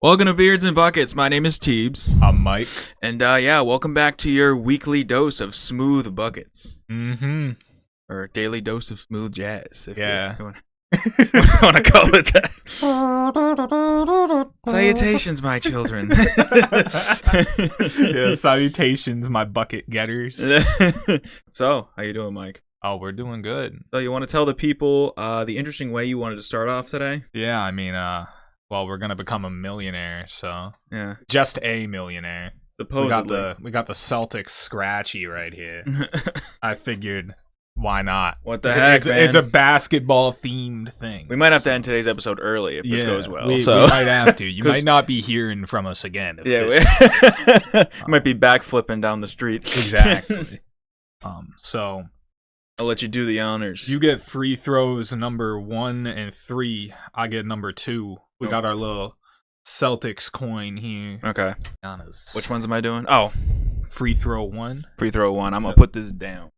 Welcome to Beards and Buckets. My name is Teebs. I'm Mike. And welcome back to your weekly dose of smooth buckets. Mm-hmm. Or daily dose of smooth jazz. If you want to call it that. Salutations, my children. Yeah, salutations, my bucket getters. So, how you doing, Mike? Oh, we're doing good. So, you want to tell the people the interesting way you wanted to start off today? Yeah, I mean, well, we're gonna become a millionaire, so yeah, just a millionaire. Supposedly, we got the Celtics scratchy right here. I figured, why not? What the heck, man? It's a basketball themed thing. We might have to end today's episode early if this goes well. We might have to. You might not be hearing from us again. We might be backflipping down the street. Exactly. So I'll let you do the honors. You get free throws number 1 and 3. I get number 2. We got our little Celtics coin here. Okay. Honest. Which ones am I doing? Oh, free throw 1. Free throw 1. I'm gonna put this down.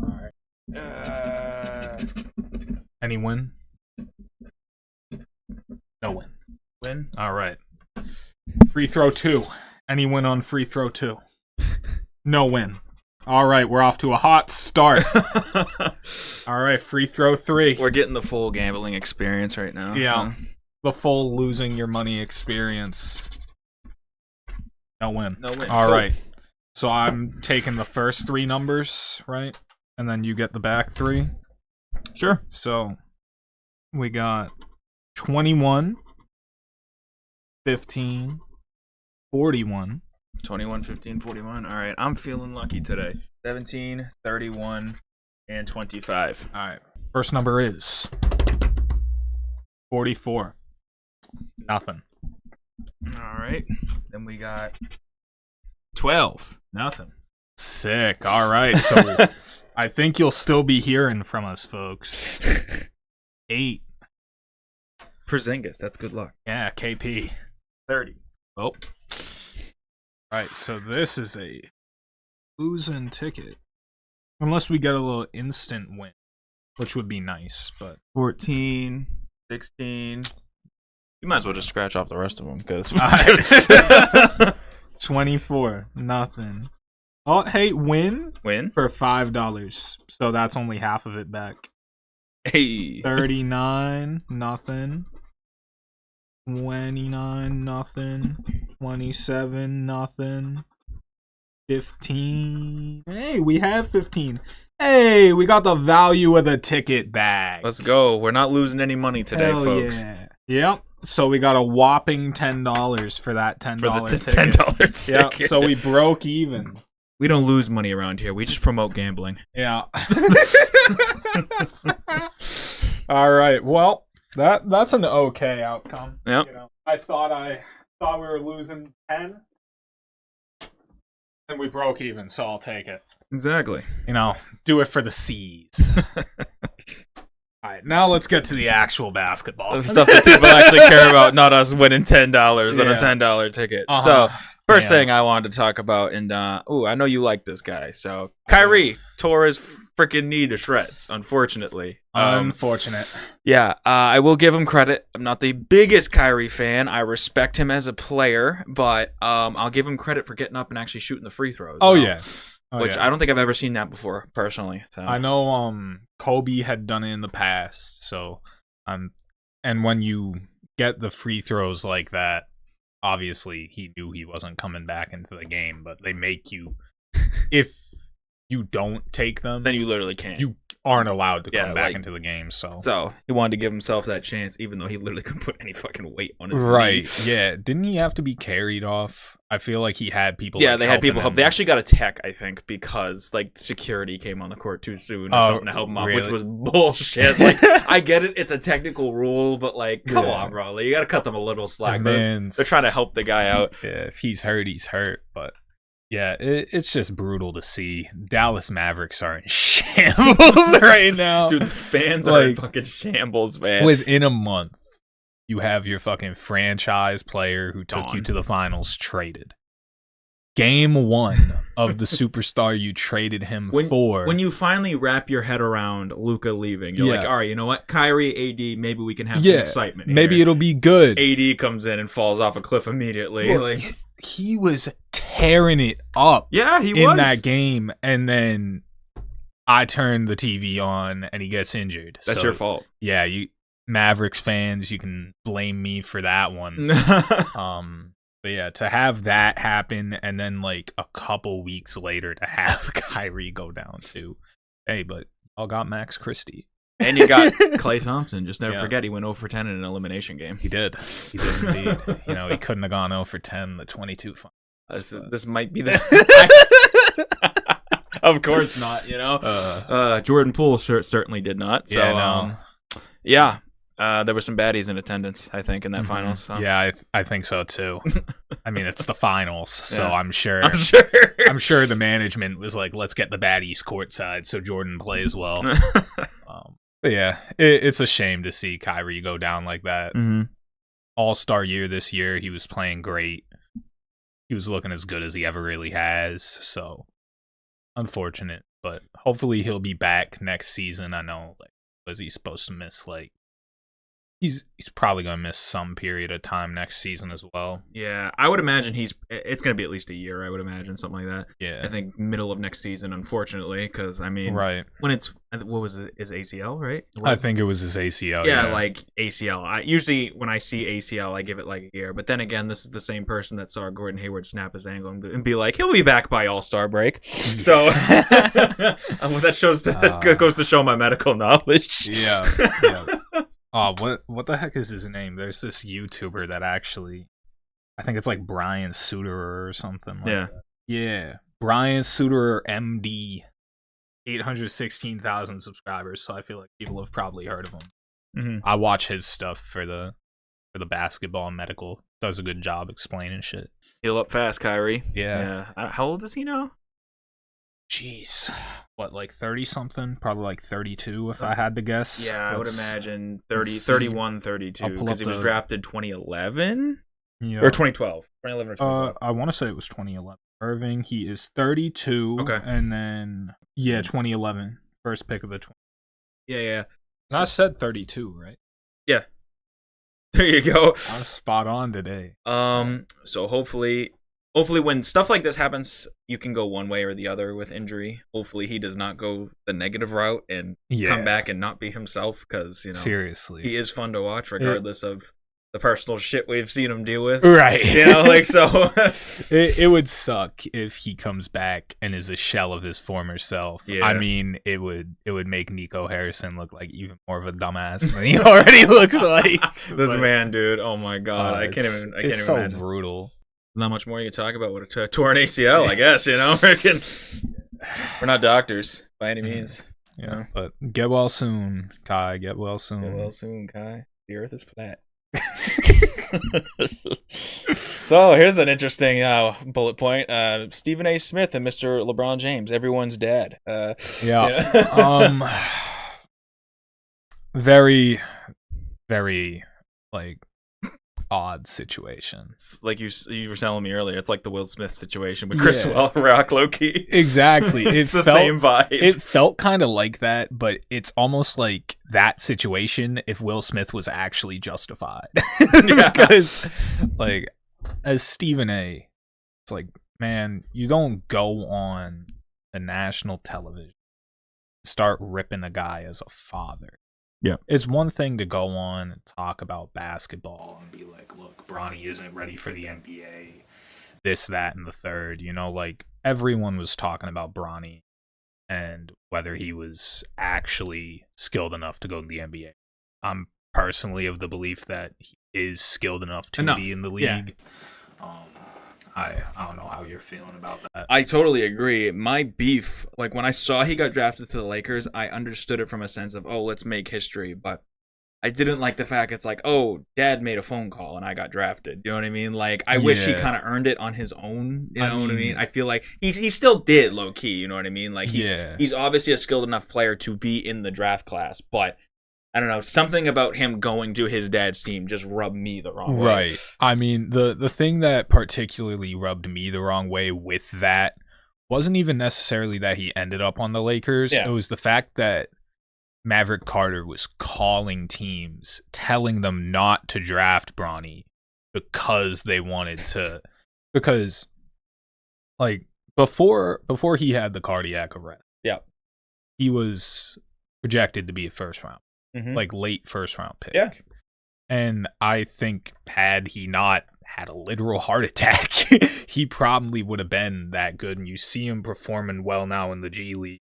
All right. Any win? No win. Win. All right. Free throw 2. Any win on free throw 2? No win. All right, we're off to a hot start. All right, free throw 3. We're getting the full gambling experience right now. Yeah, the full losing your money experience. No win. No win. All right. So I'm taking the first 3 numbers, right? And then you get the back 3. Sure. So we got 21, 15, 41. 21, 15, 41. All right, I'm feeling lucky today. 17, 31, and 25. All right. First number is 44. Nothing. All right. Then we got 12. Nothing. Sick. All right. So I think you'll still be hearing from us, folks. 8. Porzingis. That's good luck. Yeah, KP. 30. Oh. Right, so this is a losing ticket. Unless we get a little instant win, which would be nice, but 14, 16. You might as well just scratch off the rest of them, because 24, nothing. Oh, hey, win for $5. So that's only half of it back. Hey. 39, nothing. 29, nothing. 27, nothing. 15. Hey, we have 15. Hey, we got the value of the ticket back. Let's go. We're not losing any money today, folks. Yeah. Yep. So we got a whopping $10 for that $10 ticket. $10 ticket. Yep. So we broke even. We don't lose money around here. We just promote gambling. Yeah. All right. Well, that's an okay outcome. Yep. You know, I thought we were losing 10, and we broke even, so I'll take it. Exactly. You know, do it for the C's. All right, now let's get to the actual basketball. The stuff that people actually care about, not us winning $10 on a $10 ticket. So, first thing I wanted to talk about, and I know you like this guy. So, Kyrie tore his freaking knee to shreds, unfortunately. Unfortunate. Yeah, I will give him credit. I'm not the biggest Kyrie fan. I respect him as a player, but I'll give him credit for getting up and actually shooting the free throws. Oh, yeah. Which I don't think I've ever seen that before, personally. So. I know Kobe had done it in the past, so and when you get the free throws like that, obviously he knew he wasn't coming back into the game, but they make you, if you don't take them, then you literally can't. You aren't allowed to come back into the game, so he wanted to give himself that chance, even though he literally couldn't put any fucking weight on his knee. Yeah, didn't he have to be carried off? I feel like he had people. Yeah, they had people help. They actually got a tech, I think, because like security came on the court too soon or something to help him off, which was bullshit. Like, I get it, it's a technical rule, but like, come on, bro, like, you got to cut them a little slack. They're trying to help the guy out. Yeah, if he's hurt, he's hurt, but. Yeah, it's just brutal to see. Dallas Mavericks are in shambles right now. Dude, the fans are in fucking shambles, man. Within a month, you have your fucking franchise player who took you to the finals traded. game one of the superstar you traded him for. When you finally wrap your head around Luka leaving, you're like, all right, you know what? Kyrie, AD, maybe we can have some excitement here. Maybe it'll be good. AD comes in and falls off a cliff immediately. Well, he was tearing it up in that game, and then I turned the TV on and he gets injured. That's your fault. Yeah, you Mavericks fans, you can blame me for that one. But yeah, to have that happen and then like a couple weeks later to have Kyrie go down too. Hey, but y'all got Max Christie. And you got Klay Thompson. Just never forget he went 0 for 10 in an elimination game. He did. He did indeed. You know, he couldn't have gone 0 for 10 the 22 finals. This might be the... Of course not, you know. Jordan Poole certainly did not. So, there were some baddies in attendance, I think, in that finals. So. Yeah, I think so too. I mean, it's the finals, so I'm sure the management was like, let's get the baddies courtside so Jordan plays well. But yeah, it's a shame to see Kyrie go down like that. All-Star year this year, he was playing great. He was looking as good as he ever really has, so unfortunate. But hopefully he'll be back next season. I know, like, was he supposed to miss like He's probably going to miss some period of time next season as well. Yeah, I would imagine it's going to be at least a year, I would imagine, something like that. Yeah. I think middle of next season, unfortunately, because, I mean, when it's, what was it, his ACL, right? I think it was his ACL, yeah. Like, ACL. Usually, when I see ACL, I give it like a year. But then again, this is the same person that saw Gordon Hayward snap his ankle and be like, he'll be back by All-Star break. So, that goes to show my medical knowledge. Yeah. Oh, what the heck is his name? There's this YouTuber that actually, I think it's like Brian Suterer or something like that. Yeah. Brian Suterer MD, 816,000 subscribers, so I feel like people have probably heard of him. I watch his stuff for the basketball and medical. Does a good job explaining shit. Heal up fast, Kyrie. Yeah. How old is he now? Jeez. What, like 30-something? Probably like 32 if I had to guess. Yeah, I would imagine 31, 32, because he was drafted 2011? Yeah. Or 2012. 2011 or 2012. I want to say it was 2011. Irving, he is 32. Okay. And then, 2011. First pick of the 20. Yeah. I said 32, right? Yeah. There you go. I was spot on today. So hopefully when stuff like this happens, you can go one way or the other with injury. Hopefully he does not go the negative route and come back and not be himself, because, you know, seriously, he is fun to watch regardless of the personal shit we've seen him deal with. Right. You know, like, so. it would suck if he comes back and is a shell of his former self. Yeah. I mean, it would make Nico Harrison look like even more of a dumbass than he already looks like. This man, dude. Oh my God. I can't even imagine. It's so brutal. Not much more you can talk about with a torn ACL, I guess, you know? We're not doctors by any means. Yeah, you know? But get well soon, Kai. Get well soon. Get well soon, Kai. The earth is flat. So here's an interesting bullet point. Stephen A. Smith and Mr. LeBron James, everyone's dad. Very, very, like, odd situation. It's like you were telling me earlier, it's like the Will Smith situation with Chris Rock, low-key. Exactly. It's the same vibe. It felt kind of like that, but it's almost like that situation if Will Smith was actually justified. Because, like, as Stephen A., it's like, man, you don't go on the national television, start ripping a guy as a father. Yeah. It's one thing to go on and talk about basketball and be like, look, Bronny isn't ready for the NBA, this, that, and the third. You know, like, everyone was talking about Bronny and whether he was actually skilled enough to go to the NBA. I'm personally of the belief that he is skilled enough to be in the league. Yeah. I don't know how you're feeling about that. I totally agree. My beef, like, when I saw he got drafted to the Lakers, I understood it from a sense of, oh, let's make history. But I didn't like the fact it's like, oh, dad made a phone call and I got drafted. You know what I mean? Like, I wish he kind of earned it on his own. You know what I mean? I feel like he still did, low key. You know what I mean? Like, he's obviously a skilled enough player to be in the draft class, but I don't know, something about him going to his dad's team just rubbed me the wrong way. Right. I mean, the thing that particularly rubbed me the wrong way with that wasn't even necessarily that he ended up on the Lakers. Yeah. It was the fact that Maverick Carter was calling teams, telling them not to draft Bronny because they wanted to. Because, like, before he had the cardiac arrest, he was projected to be a first round. Like late first round pick. Yeah. And I think had he not had a literal heart attack, he probably would have been that good. And you see him performing well now in the G League.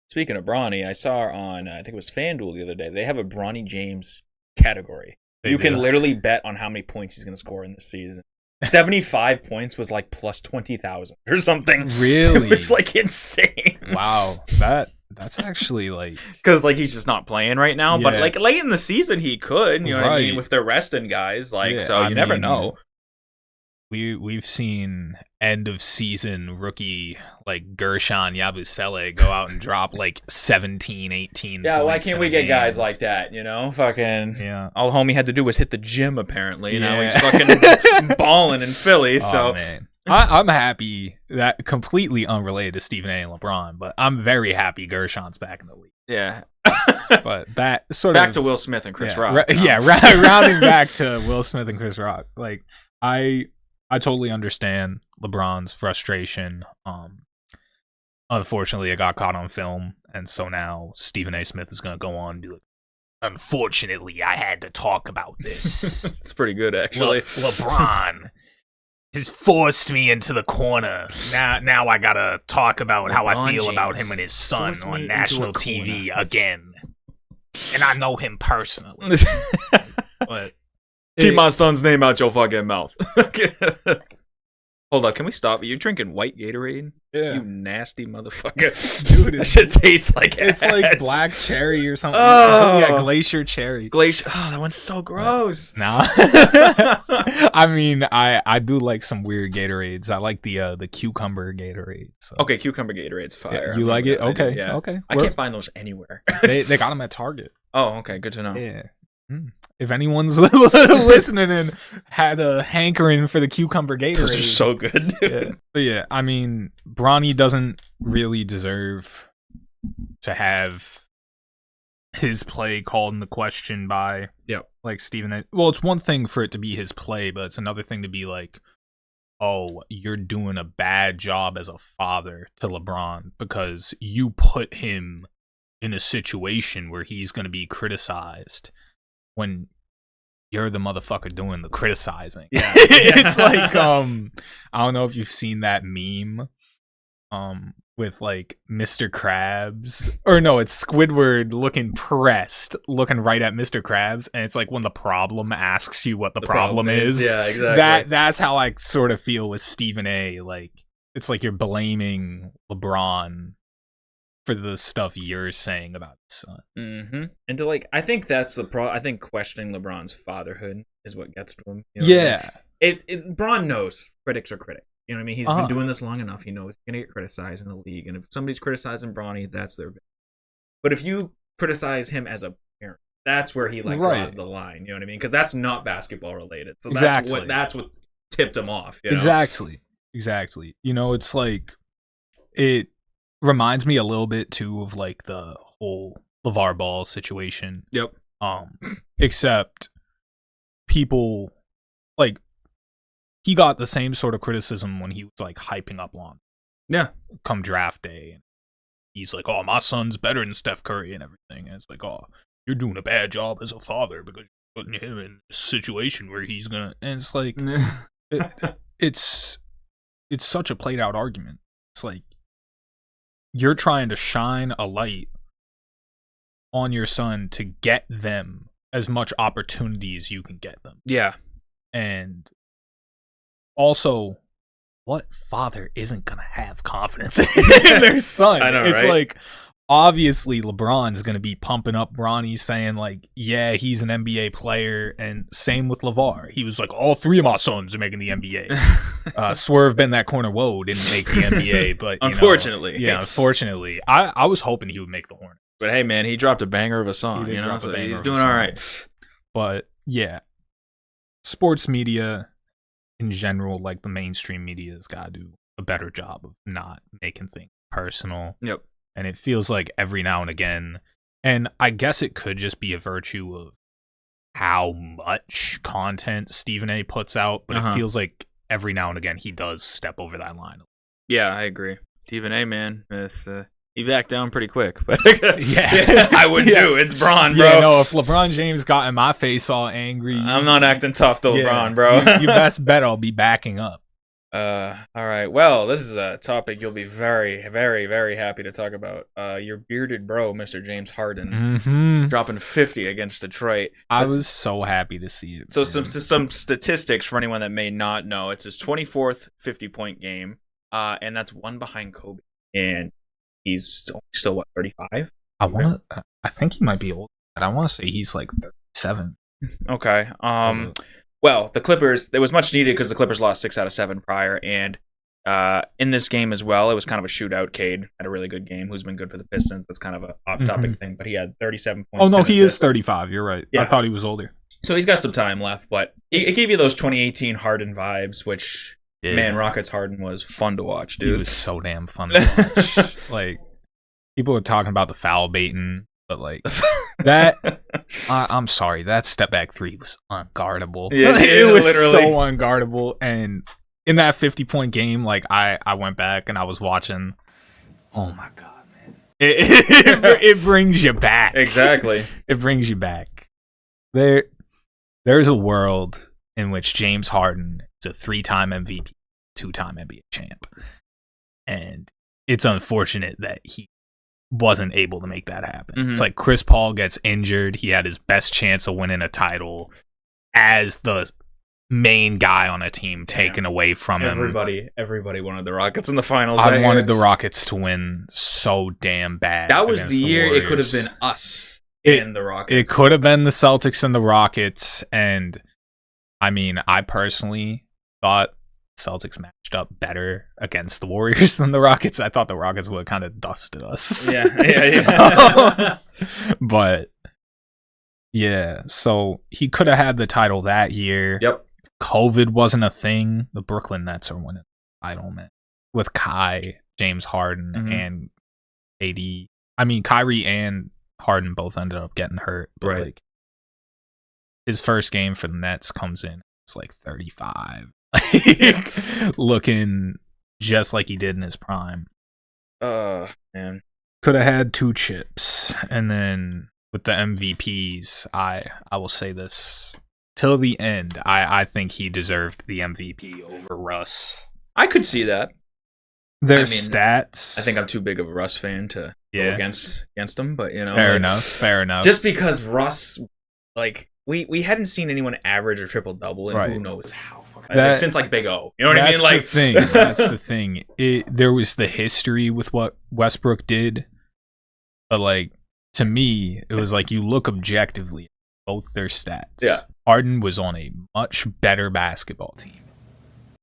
Speaking of Bronny, I saw on, I think it was FanDuel the other day, they have a Bronny James category. You can literally bet on how many points he's going to score in this season. 75 points was like plus 20,000 or something. Really? It was like insane. Wow. That's actually like... Because like he's just not playing right now, but like late in the season he could, you know what I mean, with their resting guys, like, so you never know. We've seen end of season rookie like Gershon Yabusele go out and drop like 17, 18 Yeah, why can't we get game. guys like that, you know? Fucking yeah. All homie had to do was hit the gym apparently. Yeah. Now he's fucking balling in Philly, so man. I'm happy that completely unrelated to Stephen A and LeBron, but I'm very happy Gershon's back in the league. Yeah. But that sort back of to Will Smith and Chris Rock. Rounding back to Will Smith and Chris Rock. Like I totally understand LeBron's frustration. Unfortunately, it got caught on film, and so now Stephen A. Smith is going to go on and be like, unfortunately, I had to talk about this. It's pretty good, actually. LeBron has forced me into the corner. Now I got to talk about how I feel about him and his son on national TV again. And I know him personally. But keep my son's name out your fucking mouth. Hold on, can we stop? Are you drinking white Gatorade? Yeah. You nasty motherfucker. Dude, that shit tastes like it's ass. like black cherry or something. Oh. Yeah, glacier cherry. Oh, that one's so gross. No. I mean, I do like some weird Gatorades. I like the cucumber Gatorade. So. Okay, cucumber Gatorade's fire. Yeah, you like it? Okay. Yeah. Okay. I can't find those anywhere. they got them at Target. Oh, okay. Good to know. Yeah. If anyone's listening and had a hankering for the cucumber Gatorade, those are so good. Yeah. But yeah, I mean, Bronny doesn't really deserve to have his play called into question by like Stephen A. Well, it's one thing for it to be his play, but it's another thing to be like, oh, you're doing a bad job as a father to LeBron because you put him in a situation where he's going to be criticized when you're the motherfucker doing the criticizing. Yeah. It's like, I don't know if you've seen that meme with like Mr. Krabs. Or no, it's Squidward looking pressed, looking right at Mr. Krabs, and it's like when the problem asks you what the problem is. Yeah, exactly. That's how I sort of feel with Stephen A. Like, it's like you're blaming LeBron for the stuff you're saying about his son. Mm-hmm. And to like, I think that's the I think questioning LeBron's fatherhood is what gets to him. You know yeah. I mean? Bron knows critics are critics. You know what I mean? He's been doing this long enough. He knows he's going to get criticized in the league. And if somebody's criticizing Bronny, that's their business. But if you criticize him as a parent, that's where he like draws the line. You know what I mean? Because that's not basketball related. So that's what tipped him off. You know? Exactly. You know, it's like, it reminds me a little bit too of like the whole LeVar Ball situation. Yep. Except people like he got the same sort of criticism when he was like hyping up Lon. Yeah. Come draft day, and he's like, "Oh, my son's better than Steph Curry and everything." And it's like, "Oh, you're doing a bad job as a father because you're putting him in a situation where he's gonna." And it's like, it's such a played out argument. It's like, you're trying to shine a light on your son to get them as much opportunity as you can get them. Yeah. And also, what father isn't going to have confidence in their son? I know, it's right? like, obviously LeBron's going to be pumping up Bronny, saying like, yeah, he's an NBA player, and same with LeVar. He was like, all three of my sons are making the NBA. Swerve been that corner, whoa, didn't make the NBA, but unfortunately. Unfortunately. I was hoping he would make the Hornets. But hey, man, he dropped a banger of a song. So he's doing all right. But yeah, sports media in general, like the mainstream media, has got to do a better job of not making things personal. Yep. And it feels like every now and again, and I guess it could just be a virtue of how much content Stephen A puts out, but it feels like every now and again he does step over that line. Yeah, I agree. Stephen A, man, he backed down pretty quick. But yeah, I would too. It's Bron, bro. Yeah, no, if LeBron James got in my face all angry, I'm not acting tough to LeBron, bro. you best bet I'll be backing up. All right. Well, this is a topic you'll be very, very, very happy to talk about. Your bearded bro, Mr. James Harden, dropping 50 against Detroit. I was so happy to see it. So some statistics for anyone that may not know. It's his 24th 50-point game, and that's one behind Kobe. And he's still what, 35? I think he might be old, but I want to say he's like 37. Okay. Well, the Clippers, it was much needed because the Clippers lost 6 out of 7 prior, and in this game as well, it was kind of a shootout. Cade had a really good game, who's been good for the Pistons. That's kind of an off-topic thing, but he had 37 points. Oh, no, he is 35. You're right. Yeah. I thought he was older. So he's got some time left, but it gave you those 2018 Harden vibes, which, man, Rockets Harden was fun to watch, dude. He was so damn fun to watch. Like, people were talking about the foul baiting, but like that, I'm sorry, that step back three was unguardable. Yeah, it was literally so unguardable. And in that 50-point game, like I went back and I was watching. Oh my god, man! It brings you back. Exactly, it brings you back. There's a world in which James Harden is a 3-time MVP, 2-time NBA champ, and it's unfortunate that he wasn't able to make that happen. It's like Chris Paul gets injured. He had his best chance of winning a title as the main guy on a team taken away from him. Everybody wanted the Rockets in the finals. I wanted the Rockets to win so damn bad. That was the year it could have been us and the Rockets. It could have been the Celtics and the Rockets. And I mean, I personally thought Celtics matched up better against the Warriors than the Rockets. I thought the Rockets would have kind of dusted us. Yeah. But yeah, so he could have had the title that year. Yep. COVID wasn't a thing. The Brooklyn Nets are winning the title, man. With Kai, James Harden, and AD. I mean, Kyrie and Harden both ended up getting hurt. But like, his first game for the Nets comes in, it's like 35. Looking just like he did in his prime. Man. Could have had 2 chips. And then with the MVPs, I will say this. Till the end, I think he deserved the MVP over Russ. I could see that. Their stats. I think I'm too big of a Russ fan to go against him, but you know. Fair enough. Just because Russ, like, we hadn't seen anyone average a triple-double in who knows how. Since like Big O, you know what I mean? Like, that's the thing. There was the history with what Westbrook did, but like, to me, it was like you look objectively at both their stats. Yeah, Harden was on a much better basketball team,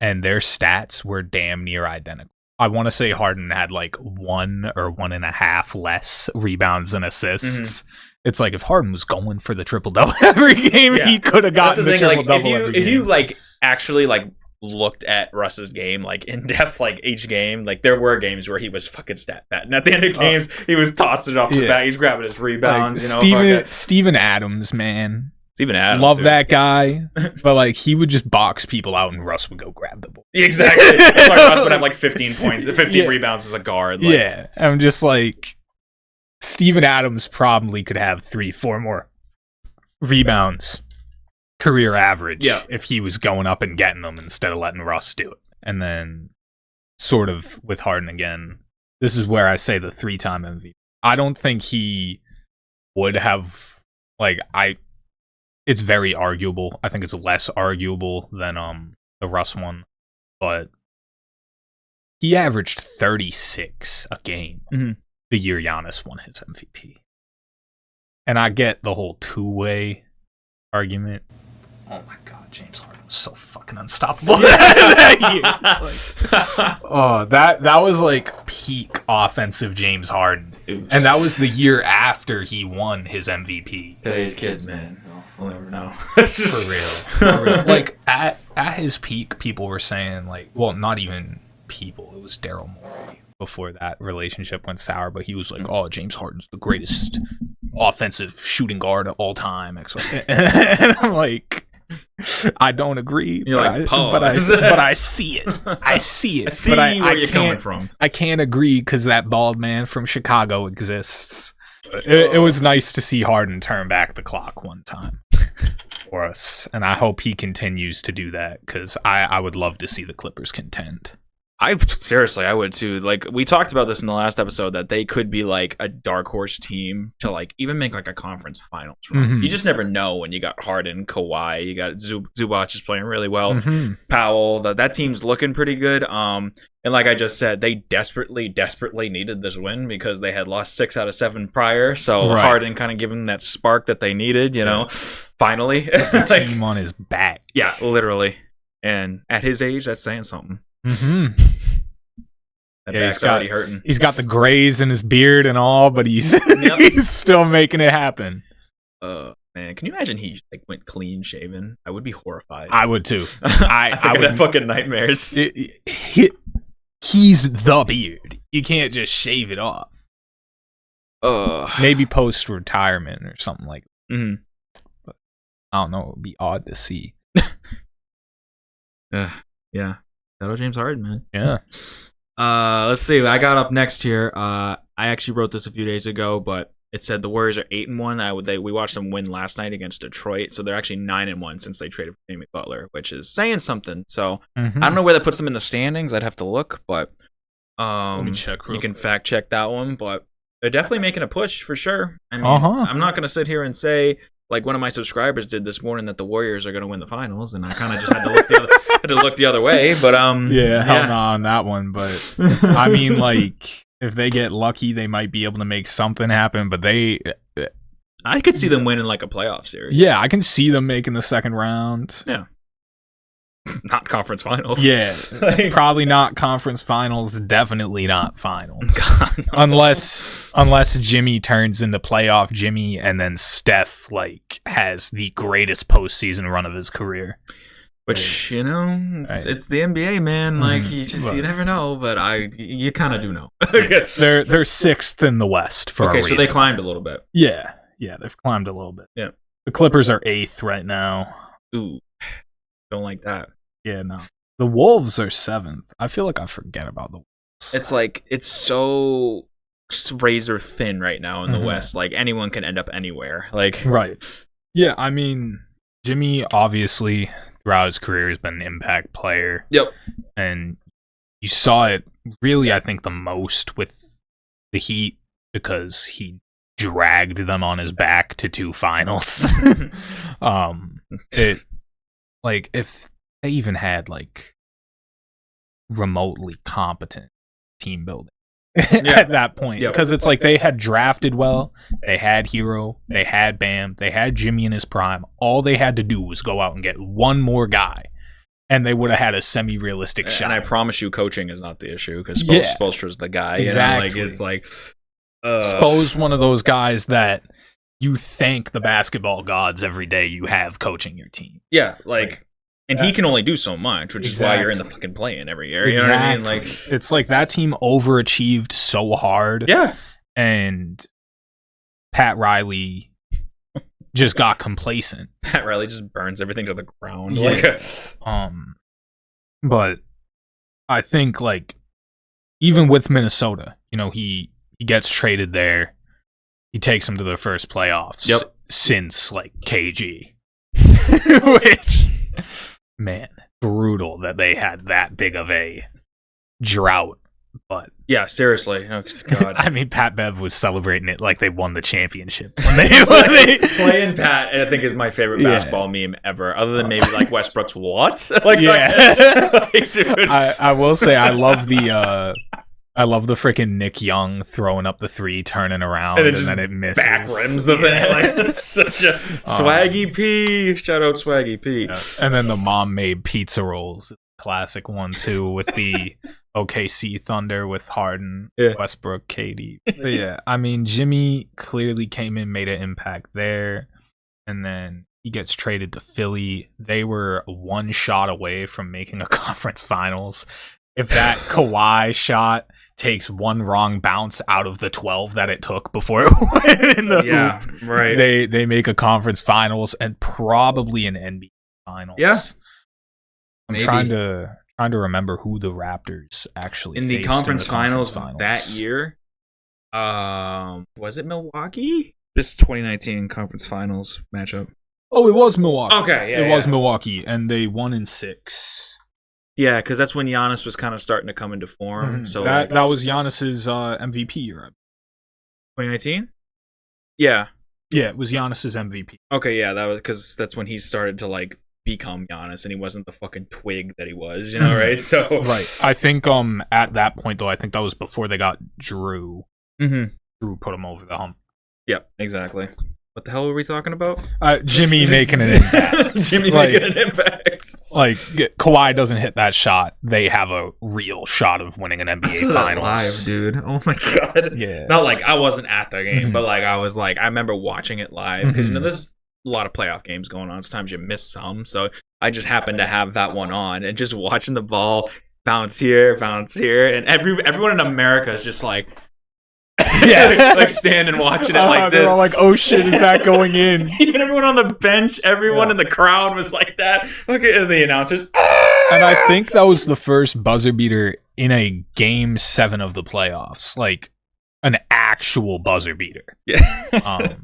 and their stats were damn near identical. I want to say Harden had like 1 or 1.5 less rebounds and assists. It's like if Harden was going for the triple-double every game, he could have gotten the triple-double every game. If you like actually like looked at Russ's game like in depth, like each game, like there were games where he was fucking stat fat, and at the end of games he was tossing it off the bat. He's grabbing his rebounds. Like, Steven Adams, man. Steven Adams, love that guy, but like he would just box people out, and Russ would go grab the ball. Exactly. That's why Russ would have like 15 points, 15 rebounds as a guard. Like. Yeah, I'm just like. Steven Adams probably could have 3-4 more rebounds career average if he was going up and getting them instead of letting Russ do it. And then sort of with Harden again, this is where I say the 3-time MVP. I don't think he would have it's very arguable. I think it's less arguable than the Russ one, but he averaged 36 a game. The year Giannis won his MVP. And I get the whole 2-way argument, oh my god, James Harden was so fucking unstoppable that year. It's like, oh, that was like peak offensive James Harden, and that was the year after he won his MVP. Today's kids, man, we'll never know. It's just for real. Like at his peak, people were saying like, well, not even people. It was Daryl Morey before that relationship went sour, but he was like, oh, James Harden's the greatest offensive shooting guard of all time. And I'm like, I don't agree, but I see it. I see it. I see where you're coming from. I can't agree because that bald man from Chicago exists. It was nice to see Harden turn back the clock one time for us, and I hope he continues to do that because I would love to see the Clippers contend. I would too. Like we talked about this in the last episode, that they could be like a dark horse team to like even make like a conference finals run. Mm-hmm. You just never know when you got Harden, Kawhi, you got Zubac is playing really well, Powell. That team's looking pretty good. And like I just said, they desperately needed this win because they had lost 6 out of 7 prior. So Harden kind of giving them that spark that they needed. You know, finally, the team on his back. Yeah, literally. And at his age, that's saying something. Mm-hmm. That back's already hurting. He's got the grays in his beard and all, but he's he's still making it happen. Man, can you imagine he like went clean shaven? I would be horrified. I would too. I would have fucking nightmares. He's the beard. You can't just shave it off. Maybe post retirement or something like that. Mm-hmm. But I don't know. It would be odd to see. Yeah. Hello, James Harden, man. Yeah. Let's see. I got up next here. I actually wrote this a few days ago, but it said the Warriors are 8-1. We watched them win last night against Detroit, so they're actually 9-1 since they traded for Jimmy Butler, which is saying something. So I don't know where that puts them in the standings. I'd have to look, but let me check. You can fact check that one. But they're definitely making a push for sure. I mean, I'm not gonna sit here and say like one of my subscribers did this morning that the Warriors are gonna win the finals, and I kind of just had to look the other way. But hell no on that one. But I mean, like. If they get lucky, they might be able to make something happen, but I could see them winning like a playoff series. Yeah, I can see them making the second round. Yeah. Not conference finals. Yeah. Probably not conference finals, definitely not finals. God, no. Unless Jimmy turns into playoff Jimmy and then Steph like has the greatest postseason run of his career. Which, you know, it's the NBA, man. Like, you never know, but you kind of do know. They're sixth in the West for a reason. So they climbed a little bit. Yeah, they've climbed a little bit. Yeah. The Clippers are 8th right now. Ooh, don't like that. Yeah, no. The Wolves are 7th. I feel like I forget about the Wolves. It's like, it's so razor thin right now in the West. Like, anyone can end up anywhere. Like, right. Yeah, I mean, Jimmy obviously throughout his career has been an impact player. Yep. And you saw it really, I think, the most with the Heat because he dragged them on his back to 2 finals. If they even had like remotely competent team building at that point, because it's like they had drafted well, they had Hero, they had Bam, they had Jimmy in his prime. All they had to do was go out and get one more guy, and they would have had a semi-realistic shot. And I promise you, coaching is not the issue because Spoelstra's the guy. Exactly. You know? Like it's Spo's one of those guys that you thank the basketball gods every day you have coaching your team. Yeah, and he can only do so much, which is why you're in the fucking play-in every year. You know what I mean? Like, it's like that team overachieved so hard. Yeah. And Pat Riley just got complacent. Pat Riley just burns everything to the ground. Yeah. But I think like even with Minnesota, you know, he gets traded there. He takes them to their first playoffs since like KG. Which man, brutal that they had that big of a drought. But yeah, seriously. Oh, God. I mean, Pat Bev was celebrating it like they won the championship. When they playing Pat, I think is my favorite basketball meme ever. Other than maybe like Westbrook's what? Like, dude. I will say I love the I love the freaking Nick Young throwing up the 3, turning around, and then it misses. Back rims of it. Like, that's such a Swaggy P. Shout out Swaggy P. Yeah. And then the mom made pizza rolls. Classic one, too, with the OKC Thunder with Harden, Westbrook, KD. But yeah, I mean, Jimmy clearly came in, made an impact there. And then he gets traded to Philly. They were 1 shot away from making a conference finals. If that Kawhi shot takes 1 wrong bounce out of the 12 that it took before it went in the hoop, right. They make a conference finals and probably an NBA finals. Yeah. I'm trying to remember who the Raptors actually in the faced conference in the finals that year. Was it Milwaukee? This 2019 conference finals matchup. Oh, it was Milwaukee. Okay, yeah, it was Milwaukee, and they won in 6. Yeah, because that's when Giannis was kind of starting to come into form. Mm-hmm. So that was Giannis's MVP year. 2019. Yeah, it was Giannis's MVP. Okay, yeah, that was because that's when he started to like become Giannis, and he wasn't the fucking twig that he was, you know, right? So right, I think at that point though, I think that was before they got Drew. Mm-hmm. Drew put him over the hump. Yep, exactly. What the hell were we talking about? Jimmy making an impact. Making an impact. Like, Kawhi doesn't hit that shot. They have a real shot of winning an NBA Finals. Live, dude. Oh my god. Yeah. Not like I wasn't at the game, but like I was like, I remember watching it live because there's a lot of playoff games going on. Sometimes you miss some, so I just happened to have that one on and just watching the ball bounce here, and everyone in America is just like. Like standing watching it like this. They're all like, "Oh shit, is that going in?" Even everyone on the bench, everyone in the crowd was like that. Okay, and the announcers. And I think that was the first buzzer beater in a game 7 of the playoffs, like an actual buzzer beater. Yeah.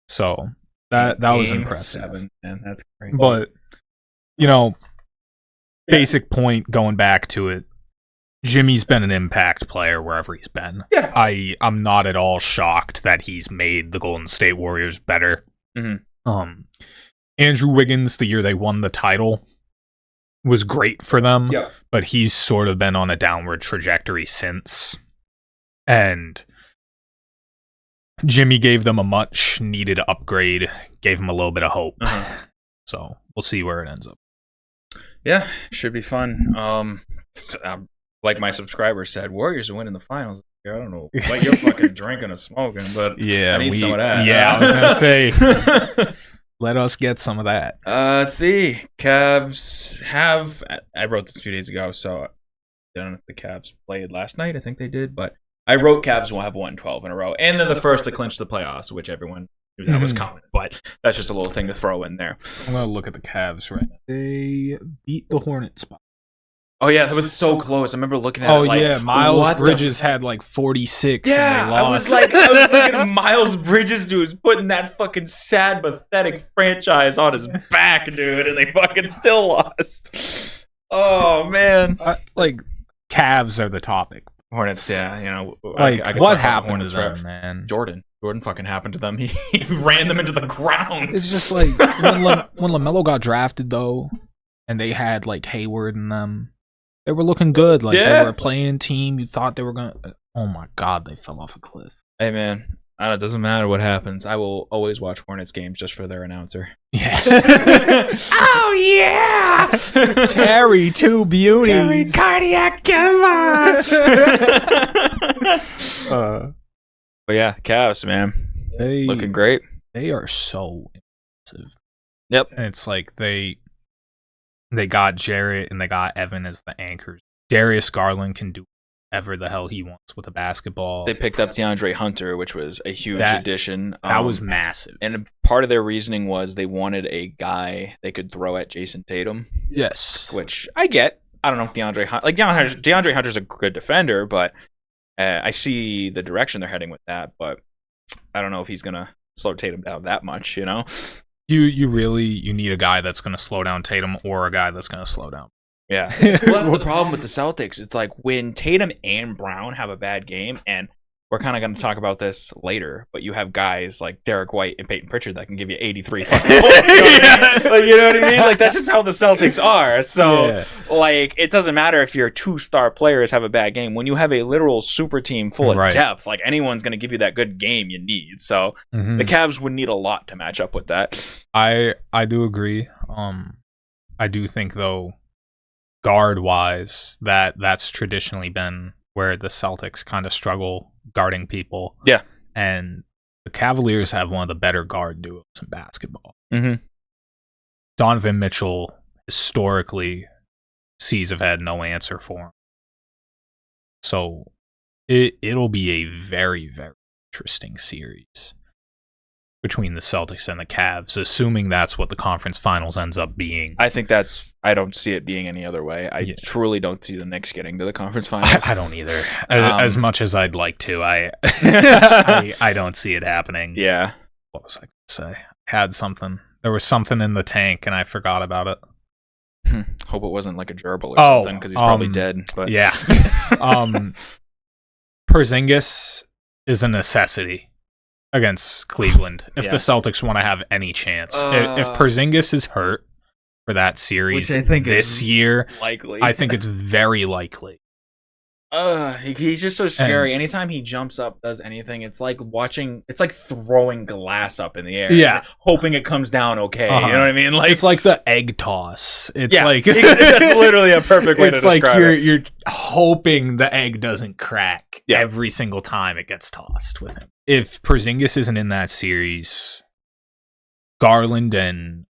So that was impressive. 7, man, that's crazy. But basic point going back to it. Jimmy's been an impact player wherever he's been. Yeah. I'm not at all shocked that he's made the Golden State Warriors better. Mm-hmm. Andrew Wiggins, the year they won the title, was great for them. Yeah. But he's sort of been on a downward trajectory since. And Jimmy gave them a much needed upgrade, gave them a little bit of hope. So we'll see where it ends up. Yeah, should be fun. Like my subscriber said, Warriors are winning the finals. I don't know what you're fucking drinking or smoking, but I need some of that. Yeah, I was going to say, let us get some of that. Let's see. Cavs have... I wrote this a few days ago, so I don't know if the Cavs played last night. I think they did, but I wrote Cavs will have won 12 in a row. And they're the first to clinch the playoffs, which everyone knew that was coming. But that's just a little thing to throw in there. I'm going to look at the Cavs right now. They beat the Hornets by... Oh, yeah, that was so close. I remember looking at it like... Oh, yeah, Miles Bridges had like 46 and they lost. I was looking Miles Bridges, dude, was putting that fucking sad, pathetic franchise on his back, dude, and they fucking still lost. Oh, man. Cavs are the topic. Hornets, yeah, I what happened to them, man? Jordan fucking happened to them. He ran them into the ground. It's just like, when LaMelo got drafted, though, and they had, like, Hayward in them, they were looking good. Like, they were a playing team. You thought they were going to... Oh, my God, they fell off a cliff. Hey, man, it doesn't matter what happens. I will always watch Hornets games just for their announcer. Yeah. Oh, yeah! Terry, 2 beauties. Terry, cardiac, come on! But yeah, Cavs, man. They looking great. They are so impressive. Yep. And it's like they got Jarrett and they got Evan as the anchors. Darius Garland can do whatever the hell he wants with a basketball. They picked up DeAndre Hunter, which was a huge addition. That was massive. And part of their reasoning was they wanted a guy they could throw at Jayson Tatum. Yes. Which I get. I don't know if DeAndre Hunter's a good defender, but I see the direction they're heading with that. But I don't know if he's going to slow Tatum down that much, you know? You need a guy that's going to slow down Tatum or a guy that's going to slow down. Yeah. Well, that's the problem with the Celtics. It's like when Tatum and Brown have a bad game and we're kind of going to talk about this later, but you have guys like Derrick White and Payton Pritchard that can give you 83 fucking points. Like, you know what I mean? Like, that's just how the Celtics are. So, like, it doesn't matter if your 2-star players have a bad game. When you have a literal super team full of depth, like, anyone's going to give you that good game you need. So, the Cavs would need a lot to match up with that. I do agree. I do think, though, guard-wise, that's traditionally been where the Celtics kind of struggle guarding people. Yeah. And the Cavaliers have one of the better guard duos in basketball. Mm-hmm. Donovan Mitchell, historically, C's have had no answer for him. So it'll be a very, very interesting series between the Celtics and the Cavs, assuming that's what the conference finals ends up being. I don't see it being any other way. I truly don't see the Knicks getting to the conference finals. I don't either. As much as I'd like to, I don't see it happening. Yeah. What was I going to say? I had something. There was something in the tank, and I forgot about it. Hope it wasn't like a gerbil or something, because he's probably dead. But yeah. Porzingis is a necessity against Cleveland if the Celtics want to have any chance. If Porzingis is hurt for that series, which I think this year, likely. I think it's very likely. He's just so scary. Anytime he jumps up, does anything, it's like throwing glass up in the air, hoping it comes down okay. You know what I mean? Like, it's like the egg toss. It's like that's literally a perfect way to describe it. You're hoping the egg doesn't crack every single time it gets tossed with him. If Porzingis isn't in that series, Garland and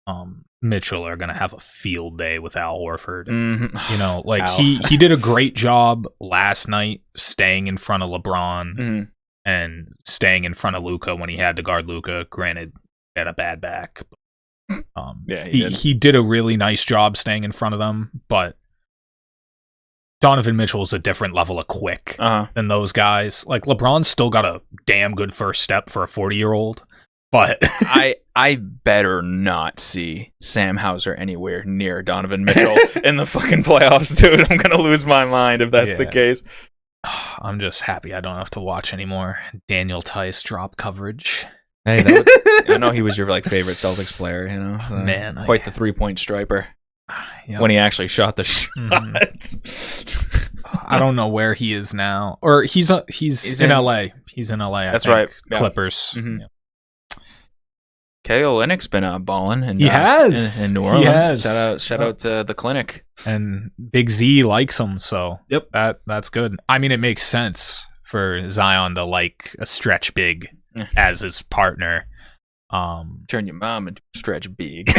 Mitchell are going to have a field day with Al Horford. Mm-hmm. You know, like he did a great job last night staying in front of LeBron and staying in front of Luka when he had to guard Luka. Granted, he had a bad back. He did a really nice job staying in front of them, but Donovan Mitchell is a different level of quick than those guys. Like, LeBron's still got a damn good first step for a 40-year-old. But I better not see Sam Hauser anywhere near Donovan Mitchell in the fucking playoffs, dude. I'm gonna lose my mind if that's the case. I'm just happy I don't have to watch anymore Daniel Tice drop coverage. Hey, I know he was your favorite Celtics player, you know. So man, quite the 3-point striper. When he actually shot the shots. I don't know where he is now, or he's in LA. He's in LA. That's right. Clippers. Mm-hmm. Kelly Olynyk's been balling, and he has in New Orleans. Shout out to the clinic, and Big Z likes him, so that's good. I mean, it makes sense for Zion to like a stretch big as his partner. Turn your mom into a stretch big.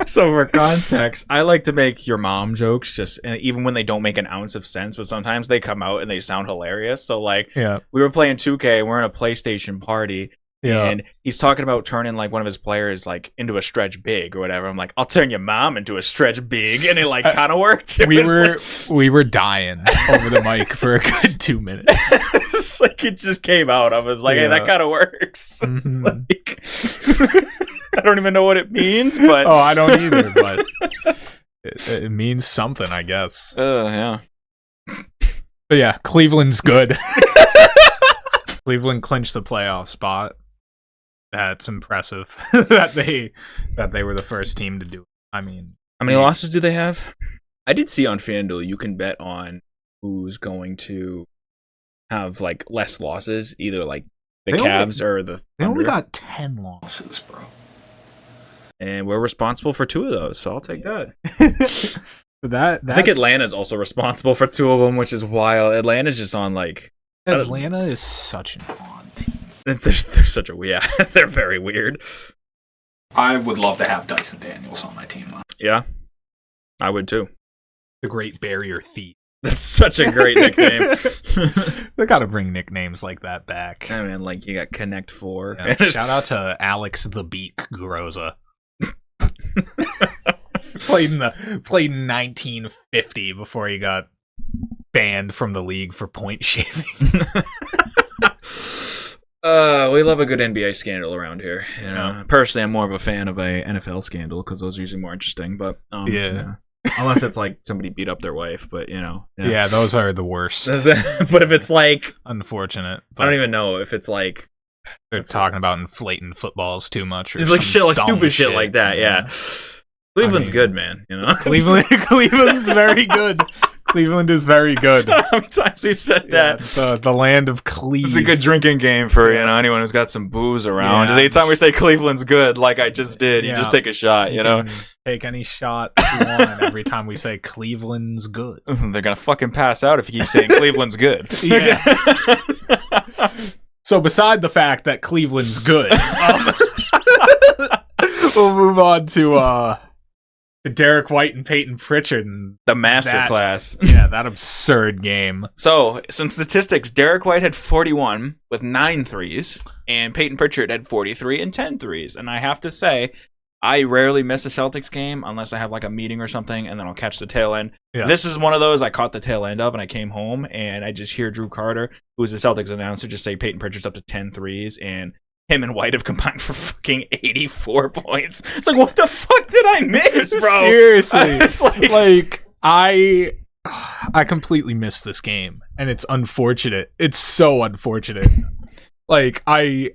So for context, I like to make your mom jokes, even when they don't make an ounce of sense, but sometimes they come out and they sound hilarious. So we were playing 2K and we're in a PlayStation party. Yeah. And he's talking about turning one of his players into a stretch big or whatever. I'm like, I'll turn your mom into a stretch big, and it kind of worked. We were dying over the mic for a good 2 minutes. It's it just came out. I was like, hey, that kind of works. Mm-hmm. I don't even know what it means, but I don't either. But it means something, I guess. Yeah. But yeah, Cleveland's good. Cleveland clinched the playoff spot. That's impressive that they were the first team to do it. I mean, how many losses do they have? I did see on FanDuel you can bet on who's going to have less losses, either the Cavs or the Thunder. They only got 10 losses, bro. And we're responsible for 2 of those, so I'll take that. I think Atlanta's also responsible for 2 of them, which is wild. Atlanta's just on Atlanta is such an odd team. They're such a they're very weird. I would love to have Dyson Daniels on my team, though. Yeah, I would too. The Great Barrier Thief. That's such a great nickname. They gotta bring nicknames like that back. I mean, you got Connect 4. Yeah, shout out to Alex the Beak Groza. Played in 1950 before he got banned from the league for point shaving. We love a good NBA scandal around here. You know? Personally, I'm more of a fan of a NFL scandal because those are usually more interesting. But yeah. Unless it's like somebody beat up their wife, but Yeah, those are the worst. But if it's like unfortunate, I don't even know if it's like they're talking about inflating footballs too much, or it's like shit, like stupid shit like that. Yeah, Cleveland's good, man. Cleveland's very good. Cleveland is very good. How many times we've said that? The land of Cleve. It's a good drinking game for anyone who's got some booze around. Yeah. Anytime we say Cleveland's good, like I just did, you just take a shot. You know, take any shot you want. Every time we say Cleveland's good, they're gonna fucking pass out if you keep saying Cleveland's good. Yeah. So beside the fact that Cleveland's good, we'll move on to Derrick White and Payton Pritchard. And the masterclass. That absurd game. So, some statistics. Derrick White had 41 with 9 threes, and Payton Pritchard had 43 and 10 threes. And I have to say, I rarely miss a Celtics game unless I have like a meeting or something, and then I'll catch the tail end. Yeah. This is one of those I caught the tail end of, and I came home, and I just hear Drew Carter, who's the Celtics announcer, just say Payton Pritchard's up to 10 threes, and him and White have combined for fucking 84 points. It's like, what the fuck did I miss, bro? Seriously. I completely missed this game, and it's unfortunate. It's so unfortunate. Like, I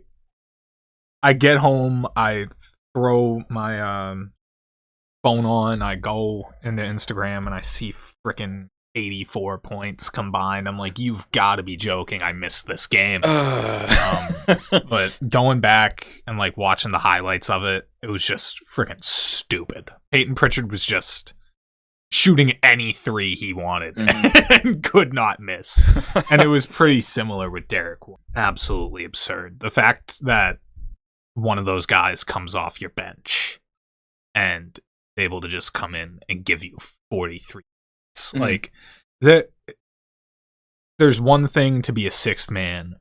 get home, I throw my phone on, I go into Instagram, and I see freaking 84 points combined. I'm like, you've got to be joking. I missed this game. But going back and like watching the highlights of it, it was just freaking stupid. Payton Pritchard was just shooting any three he wanted and could not miss. And it was pretty similar with Derrick. Absolutely absurd. The fact that one of those guys comes off your bench and is able to just come in and give you 43. Like, there's one thing to be a sixth man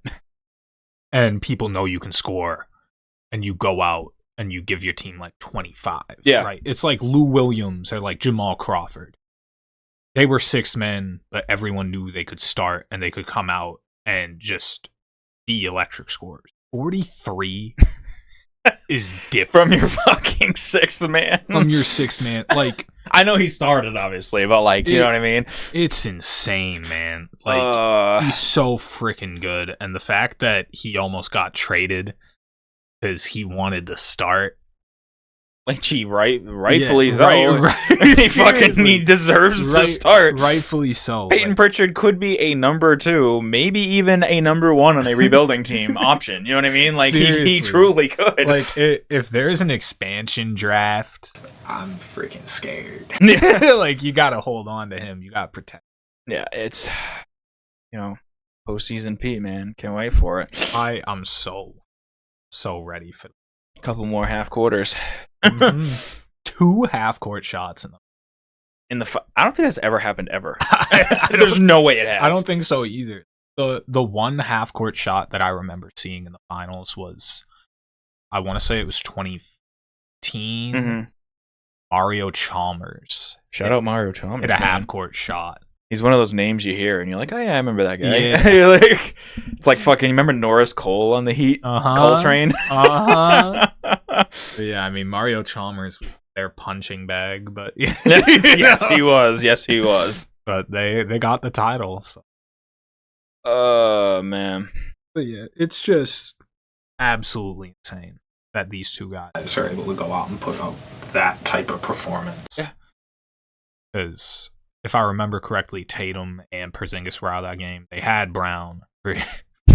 and people know you can score, and you go out and you give your team like 25. Yeah. Right? It's like Lou Williams or like Jamal Crawford. They were six men, but everyone knew they could start and they could come out and just be electric scorers. 43 is different. From your fucking sixth man. From your sixth man. Like, I know he started, obviously, but like, you know what I mean? It's insane, man. Like, he's so freaking good. And the fact that he almost got traded because he wanted to start. Like, rightfully so. He deserves to start. Rightfully so. Payton Pritchard could be a number 2, maybe even a number 1 on a rebuilding team option. You know what I mean? Like, he truly could. Like, if there's an expansion draft, I'm freaking scared. Like, you got to hold on to him. You got to protect him. Yeah, it's, postseason Pete, man. Can't wait for it. I'm so ready for it. A couple more half quarters. 2 half-court shots in the I don't think that's ever happened ever. There's no way it has. I don't think so either. The one half-court shot that I remember seeing in the finals was, I want to say it was 2015. Mario Chalmers. Shout out Mario Chalmers. Hit a half-court shot. He's one of those names you hear and you're like, oh yeah, I remember that guy. Yeah. You're like, it's like fucking, remember Norris Cole on the Heat? Cole train? Yeah, I mean, Mario Chalmers was their punching bag, but yes, he was. Yes, he was. But they got the title. So. Man. But yeah, it's just absolutely insane that these two guys are able to go out and put up that type of performance. Yeah. Because if I remember correctly, Tatum and Porzingis were out of that game. They had Brown,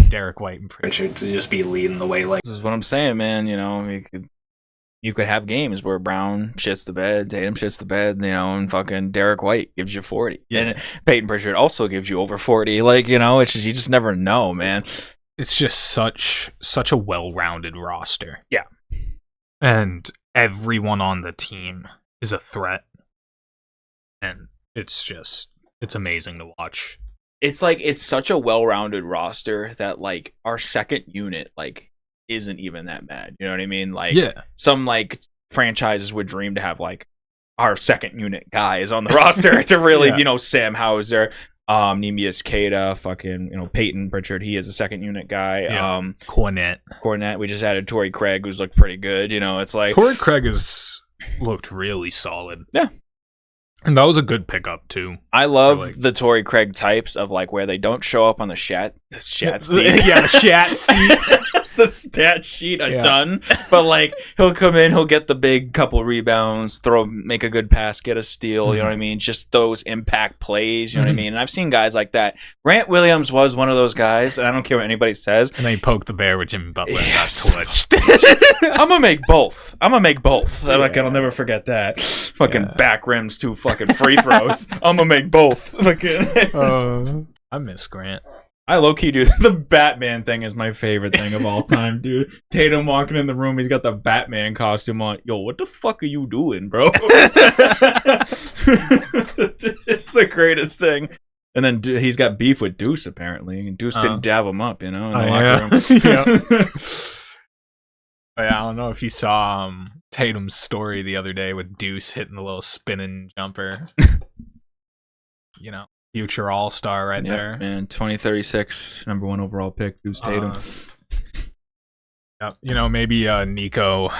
Derrick White, and Pritchard to just be leading the way. Like, this is what I'm saying, man. You could have games where Brown shits the bed, Tatum shits the bed, and fucking Derrick White gives you 40. Yeah. And Payton Pritchard also gives you over 40. Like, it's just, you just never know, man. It's just such a well-rounded roster. Yeah. And everyone on the team is a threat. And it's amazing to watch. It's like, it's such a well-rounded roster that like our second unit like isn't even that bad. You know what I mean? Like, some like franchises would dream to have like our second unit guys on the roster to really, Sam Hauser, Neemias Queta, fucking, Payton Pritchard, he is a second unit guy. Yeah. Cornette. We just added Torrey Craig, who's looked pretty good. It's like Torrey Craig has looked really solid. Yeah. And that was a good pickup too. I love the Torrey Craig types of like where they don't show up on the stat sheet. Yeah, the stat sheet. The stat sheet a ton, but like he'll come in, he'll get the big couple rebounds, make a good pass, get a steal. You know what I mean? Just those impact plays. You know what I mean? And I've seen guys like that. Grant Williams was one of those guys, and I don't care what anybody says. And then he poked the bear with Jimmy Butler and got twitched. I'm gonna make both. Yeah. Like I'll never forget that. Fucking back rims, 2 fucking free throws. I'm gonna make both. I miss Grant. I low-key do. The Batman thing is my favorite thing of all time, dude. Tatum walking in the room, he's got the Batman costume on. Yo, what the fuck are you doing, bro? It's the greatest thing. And then he's got beef with Deuce, apparently. And Deuce didn't dab him up, in the locker room. I don't know if you saw Tatum's story the other day with Deuce hitting the little spinning jumper. Future all-star right there. Man, 2036, number 1 overall pick, Deuce Tatum. Maybe Nico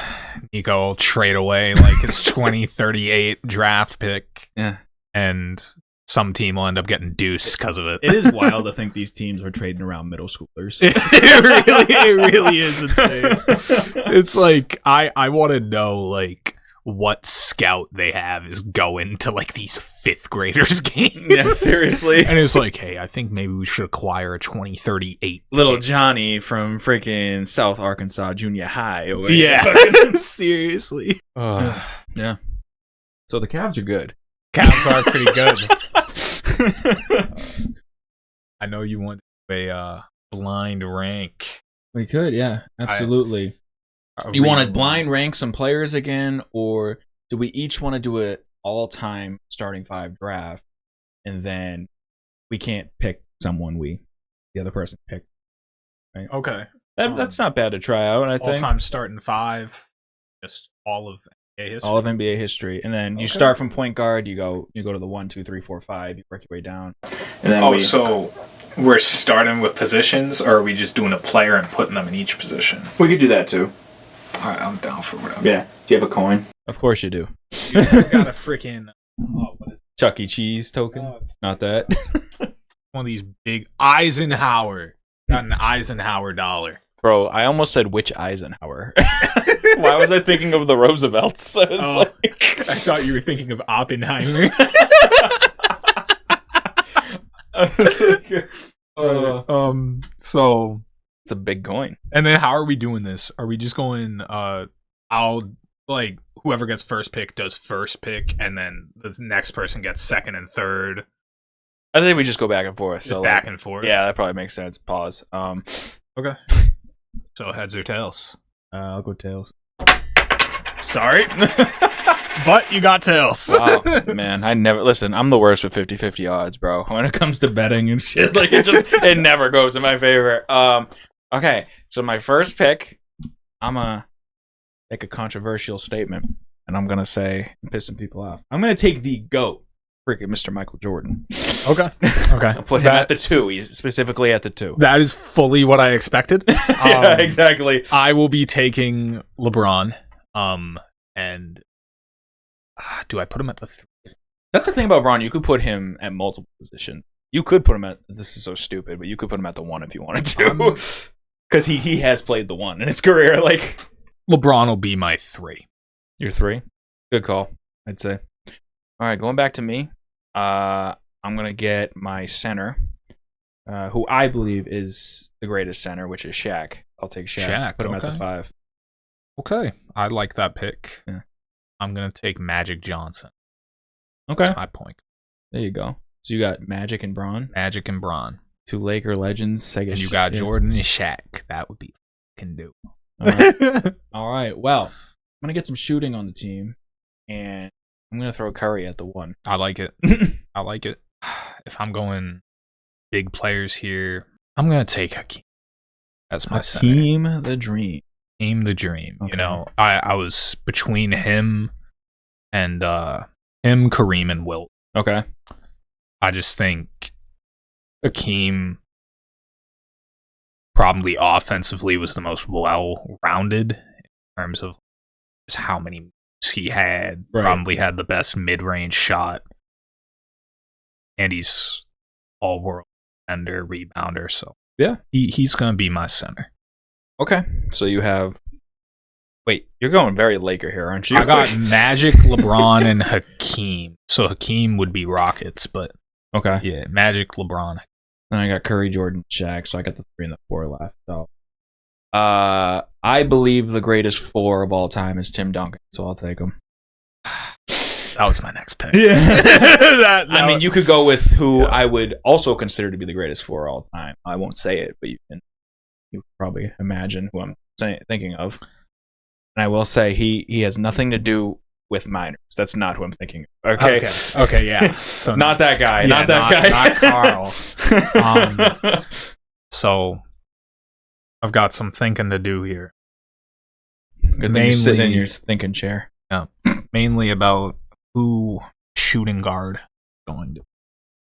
will trade away like his 2038 draft pick. Yeah. And some team will end up getting Deuce because of it. It is wild to think these teams are trading around middle schoolers. It really is insane. It's like, I want to know, like, what scout they have is going to like these 5th graders games. Yeah, seriously. And it's like, hey, I think maybe we should acquire a 2038 little Johnny from freaking South Arkansas Junior High. Yeah. Seriously. Yeah. So the Cavs are good. Cavs are pretty good. I know you want a blind rank. We could, yeah. Absolutely. You want to blind rank some players again, or do we each want to do an all-time starting 5 draft, and then we can't pick someone the other person picked? Right? Okay. That's not bad to try out, I think. All-time starting 5, just all of NBA history. All of NBA history. And then you start from point guard, you go to the 1, 2, 3, 4, 5, you work your way down. And then so we're starting with positions, or are we just doing a player and putting them in each position? We could do that too. All right, I'm down for whatever. Yeah. Do you have a coin? Of course you do. You got a freaking Chuck E. Cheese token? It's not that. One of these big Eisenhower. Got an Eisenhower dollar. Bro, I almost said which Eisenhower. Why was I thinking of the Roosevelts? I thought you were thinking of Oppenheimer. So it's a big coin. And then how are we doing this? Are we just going whoever gets first pick does first pick, and then the next person gets second and third? I think we just go back and forth. Just back and forth? Yeah, that probably makes sense. Pause. Okay. So heads or tails? I'll go tails. Sorry. But you got tails. Wow, man. I'm the worst with 50-50 odds, bro. When it comes to betting and shit, like it never goes in my favor. Okay, so my first pick, I'm gonna make a controversial statement, and I'm gonna say I'm pissing people off. I'm gonna take the GOAT, freaking Mr. Michael Jordan. Okay. I'll put him at the 2. He's specifically at the 2. That is fully what I expected. Yeah, exactly. I will be taking LeBron. And do I put him at the 3? That's the thing about Bron. You could put him at multiple positions. You could put him at. This is so stupid, but you could put him at the 1 if you wanted to, because he has played the 1 in his career. Like LeBron will be my 3. Your 3, good call. I'd say. All right, going back to me. I'm gonna get my center, who I believe is the greatest center, which is Shaq. I'll take Shaq. Put him at the 5. Okay, I like that pick. Yeah. I'm gonna take Magic Johnson. Okay, that's my point. There you go. So you got Magic and Bron. 2 Laker legends. I guess. And you got Jordan and Shaq. That would be can do. All right. Well, I'm gonna get some shooting on the team, and I'm gonna throw Curry at the 1. I like it. I like it. If I'm going big players here, I'm gonna take Hakeem. That's my Hakeem the Dream. Hakeem the Dream. Okay. You know, I was between him and Kareem, and Wilt. Okay. I just think Hakeem probably offensively was the most well-rounded in terms of just how many moves he had. Right. Probably had the best mid-range shot. and he's all-world defender, rebounder. So yeah, he's gonna be my center. Okay, so you have. Wait, you're going very Laker here, aren't you? I got Magic, LeBron, and Hakeem. So Hakeem would be Rockets, but okay, yeah, Magic, LeBron. Then I got Curry, Jordan, Shaq. So I got the 3 and the 4 left. So, I believe the greatest 4 of all time is Tim Duncan. So I'll take him. That was my next pick. Yeah, I mean, you could go with who I would also consider to be the greatest 4 of all time. I won't say it, but you can probably imagine who I'm thinking of. And I will say he has nothing to do with minors. That's not who I'm thinking of. Okay, yeah. So not that guy. Yeah, not that guy. Not Carl. So I've got some thinking to do here. Good thing you're sitting in your thinking chair. Yeah. Mainly about who shooting guard going to.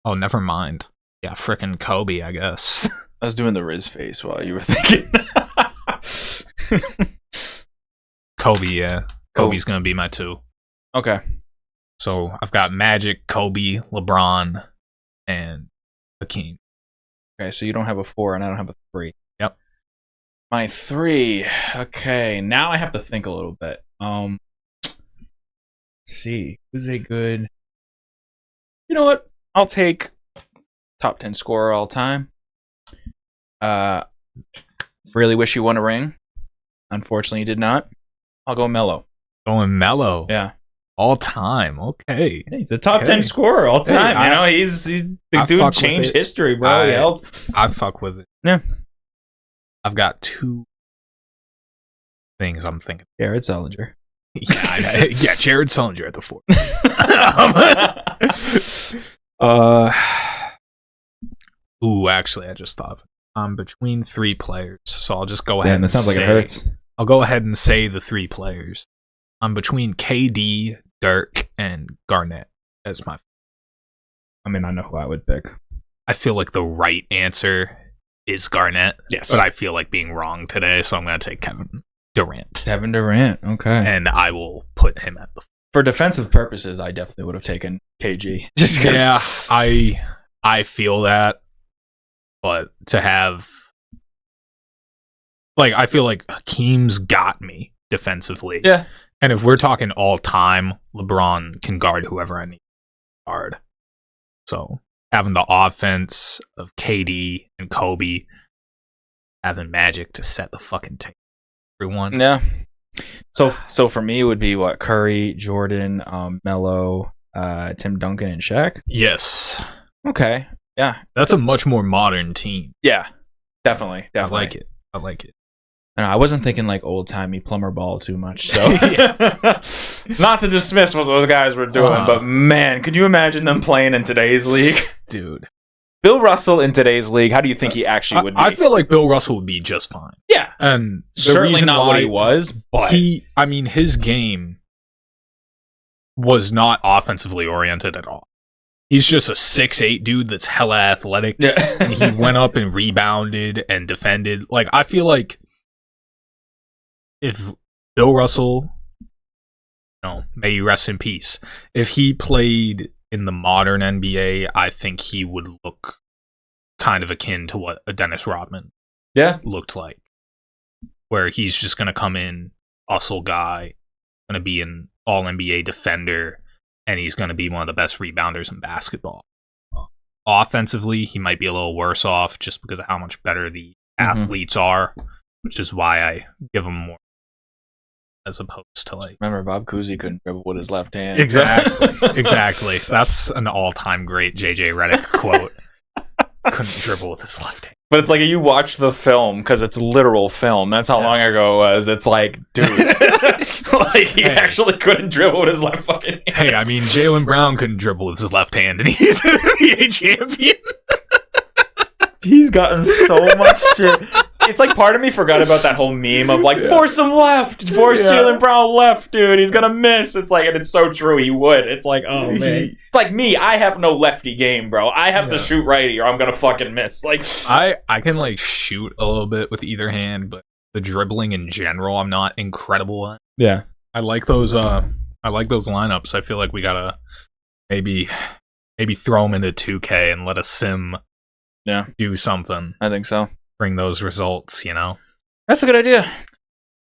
Oh, never mind. Yeah, frickin' Kobe, I guess. I was doing the Riz face while you were thinking. Kobe, yeah. Kobe's going to be my 2. Okay. So I've got Magic, Kobe, LeBron, and Hakeem. Okay, so you don't have a 4 and I don't have a 3. Yep. My 3. Okay, now I have to think a little bit. Let's see. Who's a good... You know what? I'll take top 10 scorer all time. Really wish he won a ring. Unfortunately, he did not. I'll go Melo. Going Melo. Yeah. All time. Okay. Hey, he's a top 10 scorer all time. Hey, he's the dude changed history, bro. He helped. I fuck with it. Yeah. I've got 2 things I'm thinking. Jared Sullinger. Yeah, Jared Sullinger at the 4. Actually, I just thought I'm between 3 players, so I'll just go ahead. And that sounds like it hurts. I'll go ahead and say the 3 players. I'm between KD, Dirk, and Garnett as my. I mean, I know who I would pick. I feel like the right answer is Garnett. Yes, but I feel like being wrong today, so I'm going to take Kevin Durant. Kevin Durant, okay. And I will put him at the. For defensive purposes, I definitely would have taken KG. Just because. Yeah, I feel that, but to have. Like, I feel like Hakeem's got me defensively. Yeah. And if we're talking all time, LeBron can guard whoever I need to guard. So having the offense of KD and Kobe, having Magic to set the fucking table. Everyone. Yeah. So for me, it would be what? Curry, Jordan, Melo, Tim Duncan, and Shaq? Yes. Okay. Yeah. That's a much more modern team. Yeah. Definitely. I like it. I wasn't thinking like old timey plumber ball too much, so not to dismiss what those guys were doing, but man, could you imagine them playing in today's league, dude? Bill Russell in today's league, how do you think he actually would be? I feel like Bill Russell would be just fine. Yeah, and certainly not what he was, but his game was not offensively oriented at all. He's just a 6'8" dude that's hella athletic, and he went up and rebounded and defended. Like, I feel like if Bill Russell, may you rest in peace, if he played in the modern NBA, I think he would look kind of akin to what a Dennis Rodman looked like, where he's just going to come in, hustle guy, going to be an all-NBA defender, and he's going to be one of the best rebounders in basketball. Offensively, he might be a little worse off just because of how much better the athletes are, which is why I give him more. As opposed to like, remember Bob Cousy couldn't dribble with his left hand. Exactly. That's an all-time great JJ Redick quote. Couldn't dribble with his left hand. But it's like, you watch the film because it's literal film. That's how long ago it was. It's like, dude, like he actually couldn't dribble with his left fucking hand. Hey, I mean, Jaylen Brown couldn't dribble with his left hand, and he's an NBA champion. He's gotten so much shit. It's like part of me forgot about that whole meme of like, force him left, force Jaylen Brown left, dude. He's gonna miss. It's like, and it's so true. He would. It's like, oh man. It's like me. I have no lefty game, bro. I have to shoot righty, or I'm gonna fucking miss. Like, I can like shoot a little bit with either hand, but the dribbling in general, I'm not incredible at. Yeah, I like those. I like those lineups. I feel like we gotta maybe maybe throw them into 2K and let a sim do something. I think so. Bring those results, That's a good idea.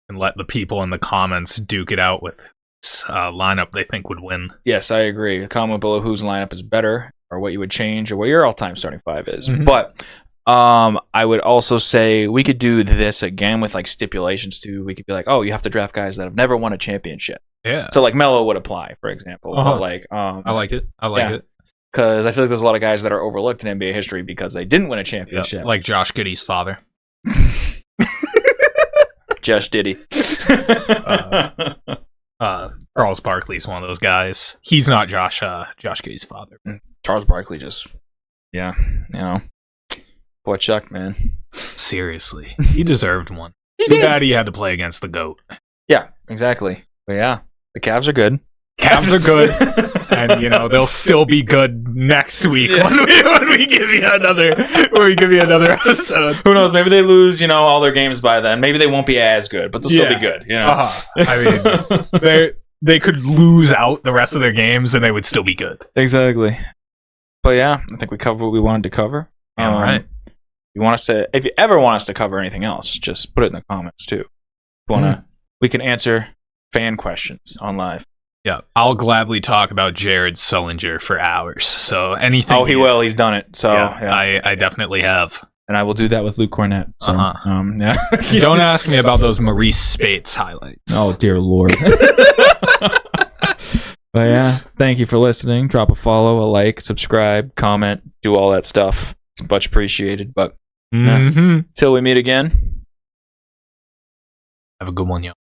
And let the people in the comments duke it out with lineup they think would win. Yes, I agree. Comment below whose lineup is better, or what you would change, or what your all-time starting five is. But I would also say we could do this again with like stipulations too. We could be like, oh, you have to draft guys that have never won a championship. Yeah. So like Melo would apply, for example. But like, I like it. Because I feel like there's a lot of guys that are overlooked in NBA history because they didn't win a championship. Yeah, like Josh Giddey's father. Josh Diddy. Charles Barkley's one of those guys. He's not Josh Giddey's father. Charles Barkley just, boy, Chuck, man. Seriously, he deserved one. Too bad he had to play against the GOAT. Yeah, exactly. But yeah, the Cavs are good. Cavs are good, and they'll still be good next week when we give you another episode. Who knows? Maybe they lose, all their games by then. Maybe they won't be as good, but they'll still be good. I mean, they could lose out the rest of their games, and they would still be good. Exactly. But yeah, I think we covered what we wanted to cover. Yeah, right. If you ever want us to cover anything else, just put it in the comments too. We can answer fan questions on live. Yeah, I'll gladly talk about Jared Sullinger for hours. So anything. Oh, he will. He's done it. So yeah. I definitely have. And I will do that with Luke Cornett. So, Don't ask me about those Maurice Spates highlights. Oh, dear Lord. But yeah, thank you for listening. Drop a follow, a like, subscribe, comment, do all that stuff. It's much appreciated. But till we meet again. Have a good one, yo.